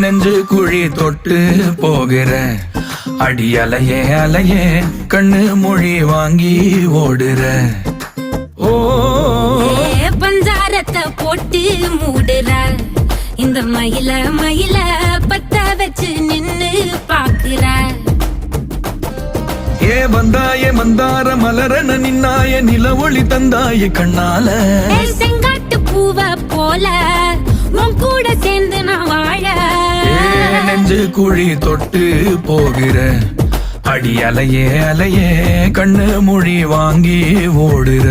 நெஞ்சு குழி தொட்டு போகிற அடி அலையே அலையே கண்ணு மொழி வாங்கி ஓடுற. ஓ பஞ்சாரத்தை போட்டு மூடுற இந்த மயில மயில பத்த வச்சு நின்னு பாக்குற. ஏ வந்தாய மந்தார மலரன நின்னாய நில ஒளி தந்தாய கண்ணால. செங்காட்டு பூவ போல உன் கூட சேர்ந்து நான் வாழ. நெஞ்சு குழி தொட்டு போகிற அடி அலையே அலையே கண்ணு மொழி வாங்கி ஓடுற.